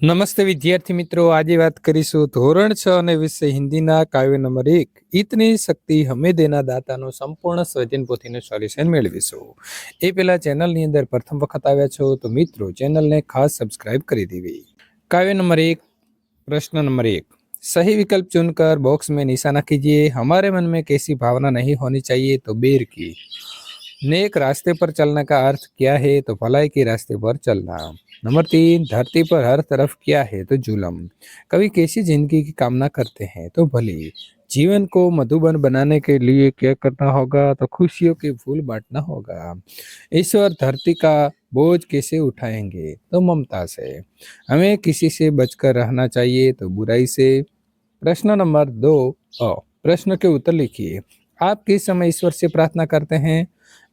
નમસ્તે વિદ્યાર્થી મિત્રો, આજે વાત કરીશું ધોરણ 6 અને વિષય હિન્દીના કાવ્ય નંબર 1 ઈતની શક્તિ હમે દેના દાતાનો સંપૂર્ણ સ્વજન પોથીનું સોલ્યુશન મેળવીશું। એ પહેલા ચેનલની અંદર પ્રથમ વખત આવ્યા છો તો મિત્રો ચેનલને ખાસ સબસ્ક્રાઇબ કરી દેવી। काव्य नंबर 1, प्रश्न नंबर 1, सही विकल्प चुनकर बॉक्स में निशाना कीजिए। हमारे मन में कैसी भावना नहीं होनी चाहिए? तो बेर की। नेक रास्ते पर चलने का अर्थ क्या है? तो भलाई के रास्ते पर चलना। नंबर 3, धरती पर हर तरफ क्या है? तो जुलम। कवि कैसी जिंदगी की कामना करते हैं? तो भली। जीवन को मधुबन बनाने के लिए क्या करना होगा? तो खुशियों के फूल बांटना होगा। ईश्वर धरती का बोझ कैसे उठाएंगे? तो ममता से। हमें किसी से बचकर रहना चाहिए? तो बुराई से। प्रश्न नंबर 2 अ प्रश्न के उत्तर लिखिए। आप किस समय ईश्वर से प्रार्थना करते हैं?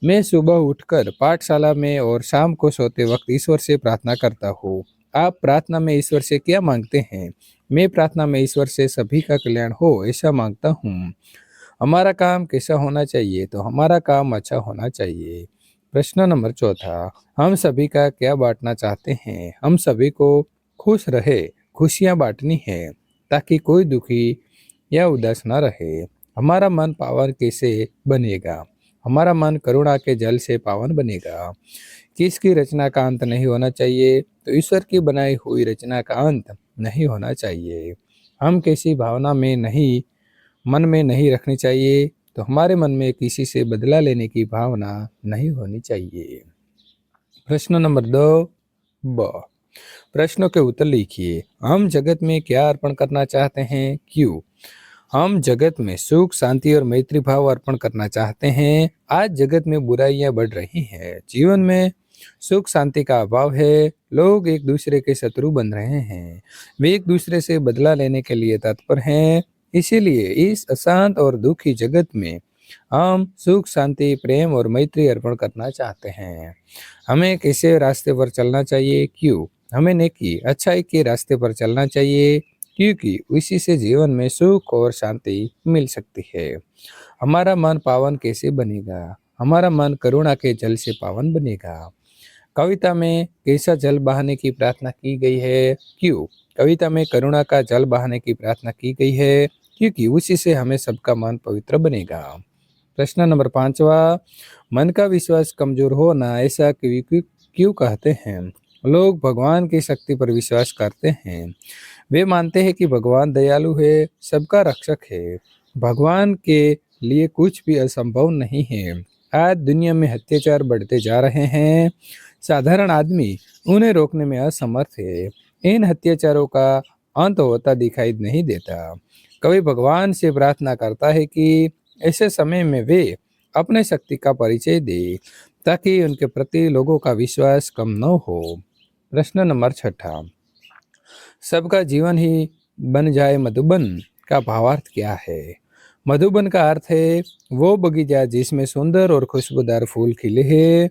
मैं सुबह उठकर पाठशाला में और शाम को सोते वक्त ईश्वर से प्रार्थना करता हूँ। आप प्रार्थना में ईश्वर से क्या मांगते हैं? मैं प्रार्थना में ईश्वर से सभी का कल्याण हो ऐसा मांगता हूँ। हमारा काम कैसा होना चाहिए? तो हमारा काम अच्छा होना चाहिए। प्रश्न नंबर 4, हम सभी का क्या बांटना चाहते हैं? हम सभी को खुश रहे, खुशियाँ बांटनी है ताकि कोई दुखी या उदास न रहे। हमारा मन पावन कैसे बनेगा? हमारा मन करुणा के जल से पावन बनेगा। किसकी रचना का अंत नहीं होना चाहिए? तो ईश्वर की बनाई हुई रचना का अंत नहीं होना चाहिए। हम कैसी भावना में नहीं मन में नहीं रखनी चाहिए? तो हमारे मन में किसी से बदला लेने की भावना नहीं होनी चाहिए। प्रश्न नंबर 2 ब प्रश्नों के उत्तर लिखिए। हम जगत में क्या अर्पण करना चाहते हैं? क्यों? हम जगत में सुख, शांति और मैत्री भाव अर्पण करना चाहते हैं। आज जगत में बुराइयां बढ़ रही हैं। जीवन में सुख शांति का अभाव है। लोग एक दूसरे के शत्रु बन रहे हैं। वे एक दूसरे से बदला लेने के लिए तत्पर हैं। इसीलिए इस अशांत और दुखी जगत में हम सुख शांति प्रेम और मैत्री अर्पण करना चाहते हैं। हमें कैसे रास्ते पर चलना चाहिए? क्यों? हमें नेकी अच्छाई के रास्ते पर चलना चाहिए क्योंकि उसी से जीवन में सुख और शांति मिल सकती है। हमारा मन पावन कैसे बनेगा? हमारा मन करुणा के जल से पावन बनेगा। कविता में कैसा जल बहाने की प्रार्थना की गई है? क्यों? कविता में करुणा का जल बहाने की प्रार्थना की गई है क्योंकि उसी से हमें सबका मन पवित्र बनेगा। प्रश्न नंबर 5, मन का विश्वास कमजोर होना ऐसा क्यों कहते हैं? लोग भगवान की शक्ति पर विश्वास करते हैं। वे मानते हैं कि भगवान दयालु है, सबका रक्षक है। भगवान के लिए कुछ भी असंभव नहीं है। आज दुनिया में अत्याचार बढ़ते जा रहे हैं। साधारण आदमी उन्हें रोकने में असमर्थ है। इन अत्याचारों का अंत होता दिखाई नहीं देता। कवि भगवान से प्रार्थना करता है कि ऐसे समय में वे अपने शक्ति का परिचय दे ताकि उनके प्रति लोगों का विश्वास कम न हो। प्रश्न नंबर 6, सबका जीवन ही बन जाए मधुबन का भावार्थ क्या है? मधुबन का अर्थ है वो बगीचा जिसमें सुंदर और खुशबूदार फूल खिले हैं।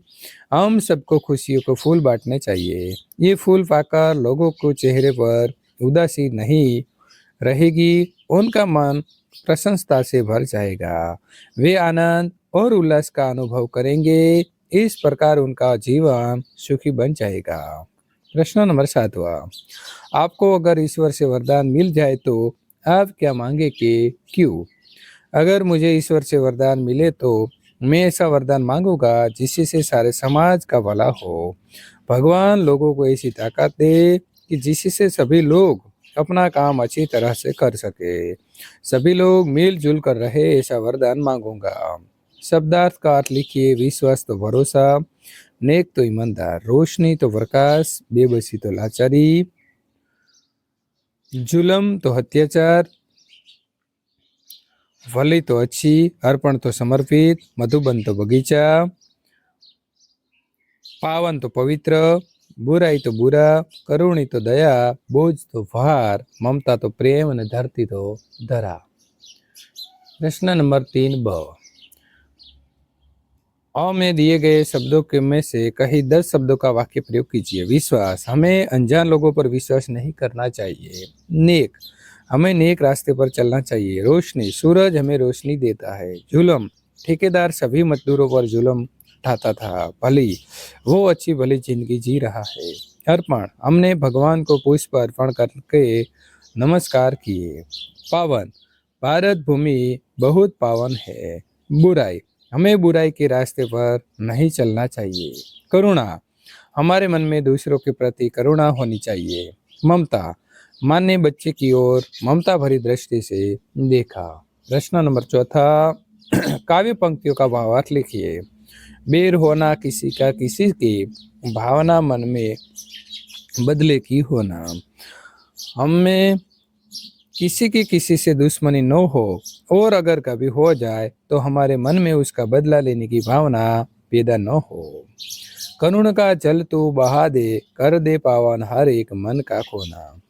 हम सबको खुशियों के फूल बांटने चाहिए। ये फूल पाकर लोगों को चेहरे पर उदासी नहीं रहेगी, उनका मन प्रसन्नता से भर जाएगा। वे आनंद और उल्लास का अनुभव करेंगे। इस प्रकार उनका जीवन सुखी बन जाएगा। प्रश्न नंबर 7, आपको अगर ईश्वर से वरदान मिल जाए तो आप क्या मांगेंगे? क्यों? अगर मुझे ईश्वर से वरदान मिले तो मैं ऐसा वरदान मांगूंगा जिससे सारे समाज का भला हो। भगवान लोगों को ऐसी ताकत दे कि जिससे सभी लोग अपना काम अच्छी तरह से कर सके, सभी लोग मिलजुल कर रहे ऐसा वरदान मांगूंगा। शब्दार्थ का अर्थ लिखिए। विश्वास तो भरोसा, नेक तो ईमानदार, रोशनी तो प्रकाश, बेबसी तो लाचारी, जुलम तो अत्याचार, भली तो अच्छी, अर्पण तो समर्पित, मधुबन तो बगीचा, पावन तो पवित्र, बुराई तो बुरा, करुणी तो दया, बोझ तो भार, ममता तो प्रेम और धरती तो धरा। प्रश्न नंबर 3 ब अ में दिए गए शब्दों के में से कहीं 10 शब्दों का वाक्य प्रयोग कीजिए। विश्वास, हमें अनजान लोगों पर विश्वास नहीं करना चाहिए। नेक, हमें नेक रास्ते पर चलना चाहिए। रोशनी, सूरज हमें रोशनी देता है। जुल्म, ठेकेदार सभी मजदूरों पर जुल्म उठाता था। भली, वो अच्छी भली जिंदगी जी रहा है। अर्पण, हमने भगवान को पुष्प अर्पण करके नमस्कार किए। पावन, भारत भूमि बहुत पावन है। बुराई, हमें बुराई के रास्ते पर नहीं चलना चाहिए। करुणा, हमारे मन में दूसरों के प्रति करुणा होनी चाहिए। ममता, माँ ने बच्चे की ओर ममता भरी दृष्टि से देखा। प्रश्न नंबर चौथा, काव्य पंक्तियों का भावार्थ लिखिए। बेर होना, किसी का किसी की भावना मन में बदले की होना। हमें किसी की किसी से दुश्मनी न हो, और अगर कभी हो जाए तो हमारे मन में उसका बदला लेने की भावना पैदा न हो। करुण का जल तू बहा दे, कर दे पावन हर एक मन का खोना।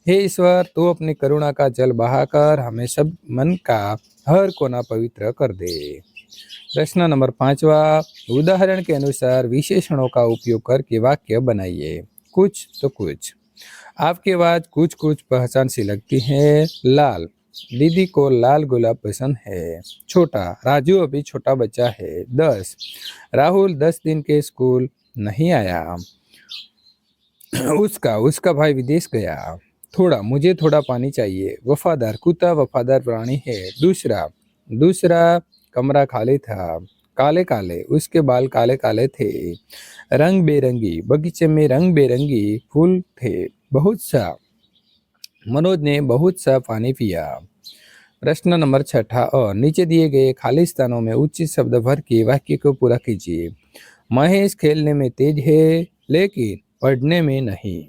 हे ईश्वर, तू अपनी करुणा का जल बहाकर हमें सब मन का हर कोना पवित्र कर दे। प्रश्न नंबर 5वां, उदाहरण के अनुसार विशेषणों का उपयोग करके वाक्य बनाइए। कुछ तो कुछ, आपकी आवाज कुछ कुछ पहचान सी लगती है। लाल, दीदी को लाल गुलाब पसंद है। छोटा, राजू अभी छोटा बच्चा है। 10, राहुल 10 दिन के स्कूल नहीं आया। उसका भाई विदेश गया। थोड़ा, मुझे थोड़ा पानी चाहिए। वफादार, कुत्ता वफादार प्राणी है। दूसरा, कमरा खाली था। काले काले, उसके बाल काले काले थे। रंग बेरंगी, बगीचे में रंग बेरंगी फूल थे। बहुत सा, मनोज ने बहुत सा पानी पिया। प्रश्न नंबर 6 और नीचे दिए गए खाली स्थानों में उचित शब्द भर के वाक्य को पूरा कीजिए। महेश खेलने में तेज है लेकिन पढ़ने में नहीं।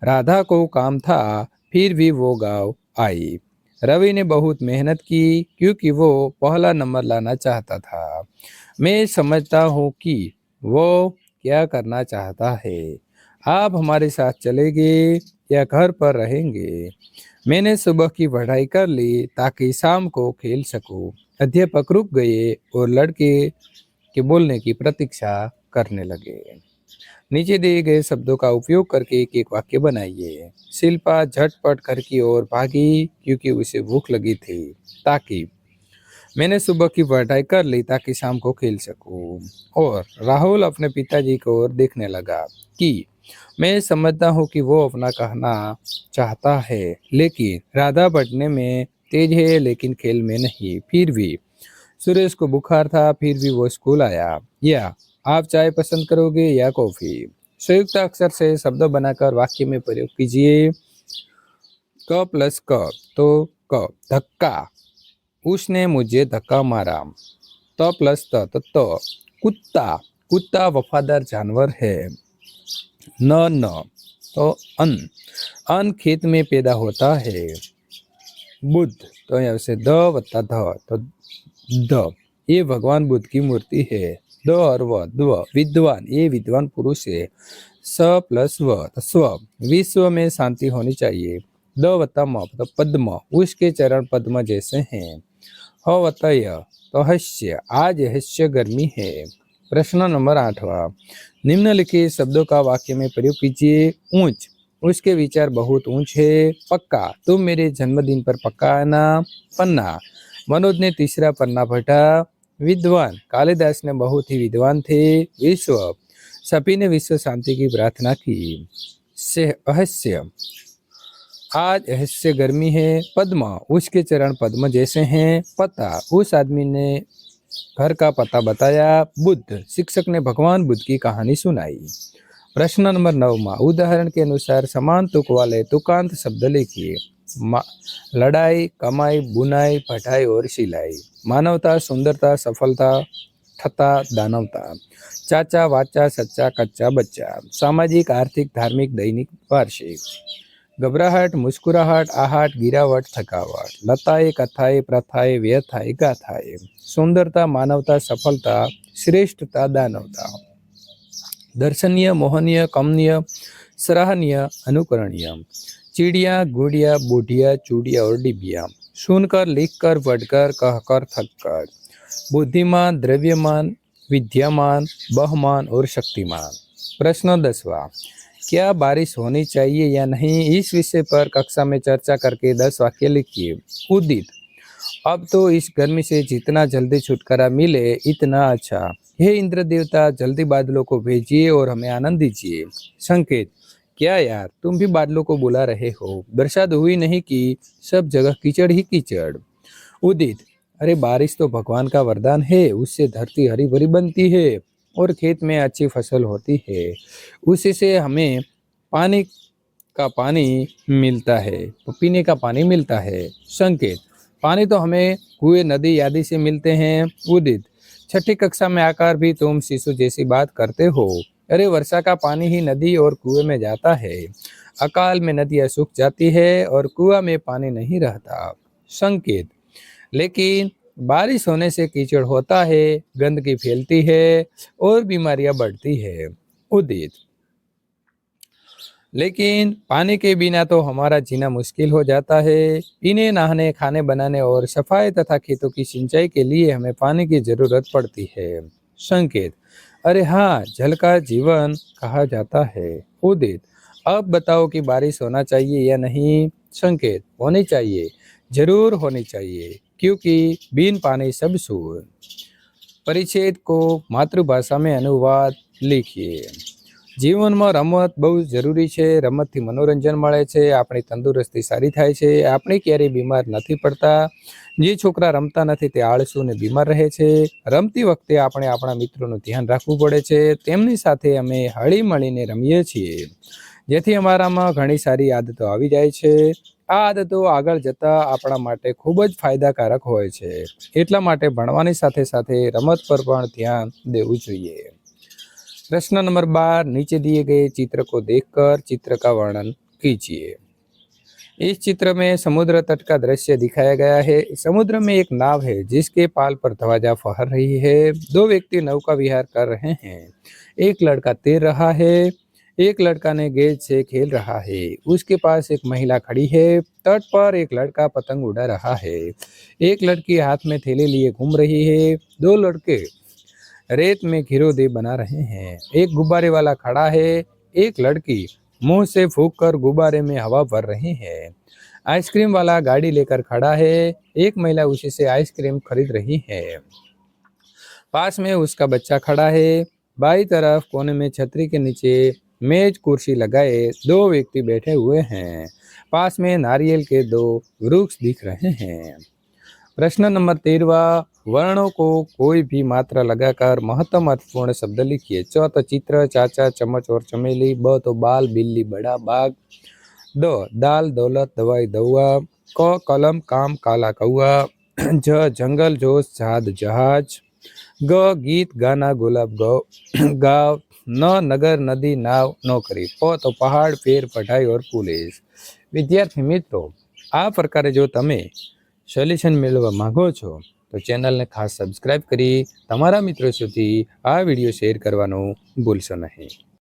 राधा को काम था फिर भी वो गाँव आई। रवि ने बहुत मेहनत की क्योंकि वो पहला नंबर लाना चाहता था। मैं समझता हूँ कि वो क्या करना चाहता है। आप हमारे साथ चलेंगे या घर पर रहेंगे? मैंने सुबह की पढ़ाई कर ली ताकि शाम को खेल सकूं। अध्यापक रुक गए और लड़के के बोलने की प्रतीक्षा करने लगे। नीचे दिए गए शब्दों का उपयोग करके एक एक वाक्य बनाइए। शिल्पा झटपट घर की ओर भागी क्योंकि उसे भूख लगी थी। ताकि, मैंने सुबह की पढ़ाई कर ली ताकि शाम को खेल सकूं। और राहुल अपने पिताजी को ओर देखने लगा कि मैं समझता हूँ कि वो अपना कहना चाहता है लेकिन राधा पढ़ने में तेज है लेकिन खेल में नहीं। फिर भी सुरेश को बुखार था फिर भी वो स्कूल आया। या आप चाय पसंद करोगे या कॉफी? संयुक्त अक्षर से शब्द बनाकर वाक्य में प्रयोग कीजिए। क प्लस क, तो क, धक्का, उसने मुझे धक्का मारा। त प्लस त, तो कुत्ता, कुत्ता वफादार जानवर है। न, तो अन्न खेत में पैदा होता है। बुद्ध, तो यहाँ से द वत्ता ध, तो द, ये भगवान बुद्ध की मूर्ति है। द और व, द्व, विद्वान, ये विद्वान पुरुष है। स प्लस व, तो स्व, विश्व में शांति होनी चाहिए। द वत्ता म, तो पद्म, उसके चरण पद्म जैसे हैं। ह वत्ता य, तो हस्य, आज हस्य गर्मी है। प्रश्न नंबर 8वां, निम्नलिखित शब्दों का वाक्य में प्रयोग कीजिए। ऊंच, उसके विचार बहुत ऊंच है। पक्का, तुम मेरे जन्मदिन पर पक्का आना। पन्ना, मनोज ने तीसरा पन्ना पढ़ा। विद्वान, कालिदास ने बहुत ही विद्वान थे। विश्व, सभी ने विश्व शांति की प्रार्थना की। से अहस्य, आज रहस्य गर्मी है। पद्म, उसके चरण पद्म जैसे हैं। पता, उस आदमी ने घर का पता बताया। बुद्ध, शिक्षक ने भगवान बुद्ध की कहानी सुनाई। प्रश्न नंबर 9वां, उदाहरण के अनुसार समान तुक वाले तुकांत शब्द लिखिए। लड़ाई, कमाई, बुनाई, पढ़ाई और सिलाई। मानवता, सुंदरता, सफलता, ठता, दानवता। चाचा, वाचा, सच्चा, कच्चा, बच्चा। सामाजिक, आर्थिक, धार्मिक, दैनिक, वार्षिक। घबराहट, मुस्कुराहट, आहट, गिरावट, थकावट। लताएं, कथाएं, प्रथाएं, व्यथाएं, गाथाएं। सुंदरता, मानवता, सफलता, श्रेष्ठता, दानवता। दर्शनीय, मोहनीय, कमनीय, सराहनीय, अनुकरणीय। चिड़िया, गुड़िया, बूढ़िया, चूड़िया और डिबिया। सुनकर, लिखकर, पढ़कर, कहकर, थककर। बुद्धिमान, द्रव्यमान, विद्यामान, बहमान और शक्तिमान। प्रश्न 10वां, क्या बारिश होनी चाहिए या नहीं, इस विषय पर कक्षा में चर्चा करके 10 वाक्य लिखिए। उदित, अब तो इस गर्मी से जितना जल्दी छुटकारा मिले इतना अच्छा। हे इंद्र देवता, जल्दी बादलों को भेजिए और हमें आनंद दीजिए। संकेत, क्या यार, तुम भी बादलों को बुला रहे हो? बरसात हुई नहीं कि सब जगह कीचड़ ही कीचड़। उदित, अरे बारिश तो भगवान का वरदान है, उससे धरती हरी भरी बनती है और खेत में अच्छी फसल होती है। उसी से हमें पानी का पानी मिलता है, पीने का पानी मिलता है। संकेत, पानी तो हमें कुएं नदी आदि से मिलते हैं। उदित, छठी कक्षा में आकर भी तुम शिशु जैसी बात करते हो। अरे वर्षा का पानी ही नदी और कुएं में जाता है। अकाल में नदियां सूख जाती है और कुआं में पानी नहीं रहता। संकेत, लेकिन बारिश होने से कीचड़ होता है, गंदगी फैलती है और बीमारियां बढ़ती है। उदित, लेकिन पानी के बिना तो हमारा जीना मुश्किल हो जाता है। पीने, नहाने, खाने बनाने और सफाई तथा खेतों की सिंचाई के लिए हमें पानी की जरूरत पड़ती है। संकेत, अरे हाँ, जल का जीवन कहा जाता है। उदित, अब बताओ कि बारिश होना चाहिए या नहीं? संकेत, होनी चाहिए, जरूर होनी चाहिए, क्योंकि बिन पानी सब सून। परिच्छेद को मातृभाषा में अनुवाद लिखिए। જીવનમાં રમત બહુ જરૂરી છે. રમતથી મનોરંજન મળે છે, આપણી તંદુરસ્તી સારી થાય છે, આપણે ક્યારેય બીમાર નથી પડતા. જે છોકરા રમતા નથી તે આળસુ ને બીમાર રહે છે. રમતી વખતે આપણે આપણા મિત્રોનું ધ્યાન રાખવું પડે છે, તેમની સાથે અમે હળી મળીને રમીએ છીએ, જેથી અમારામાં ઘણી સારી આદતો આવી જાય છે. આ આદતો આગળ જતા આપણા માટે ખૂબ જ ફાયદાકારક હોય છે. એટલા માટે ભણવાની સાથે સાથે રમત પર પણ ધ્યાન દેવું જોઈએ. प्रश्न नंबर 12, नीचे दिए गए चित्र को देखकर चित्र का वर्णन कीजिए। इस चित्र में समुद्र तट का दृश्य दिखाया गया है। समुद्र में एक नाव है जिसके पाल पर ध्वजा फहर रही है। दो व्यक्ति नौका विहार कर रहे हैं। एक लड़का तैर रहा है, एक लड़का ने गेंद से खेल रहा है। उसके पास एक महिला खड़ी है। तट पर एक लड़का पतंग उड़ा रहा है। एक लड़की हाथ में थैली लिए घूम रही है। दो लड़के रेत में घिरोदे बना रहे हैं। एक गुब्बारे वाला खड़ा है। एक लड़की मुंह से फूंक कर गुब्बारे में हवा भर रही है। आइसक्रीम वाला गाड़ी लेकर खड़ा है। एक महिला उसी से आइसक्रीम खरीद रही है। पास में उसका बच्चा खड़ा है। बाई तरफ कोने में छतरी के नीचे मेज कुर्सी लगाए दो व्यक्ति बैठे हुए हैं। पास में नारियल के दो वृक्ष दिख रहे हैं। प्रश्न नंबर 13, वर्णों को कोई भी मात्रा लगाकर महत्तम अर्थपूर्ण शब्द लिखिए। च तो चित्र, चाचा, चम्मच और चमेली। ब तो बाल, बिल्ली, बड़ा बाग। द दाल, दौलत, दवाई, दवा। क कलम, काम, काला कौआ। ज जंगल, जोश, झाद, जहाज। ग गीत, गाना, गुलाब, गाँव। न नगर, नदी, नाव, नौकरी। प तो पहाड़, पेड़, पढ़ाई और पुलिस। विद्यार्थी मित्रों, आ प्रकारे जो तमे સોલ્યુશન મેળવવા માંગો છો તો ચેનલને ખાસ સબસ્ક્રાઇબ કરી તમારા મિત્રો સુધી આ વિડીયો શેર કરવાનું ભૂલશો નહીં.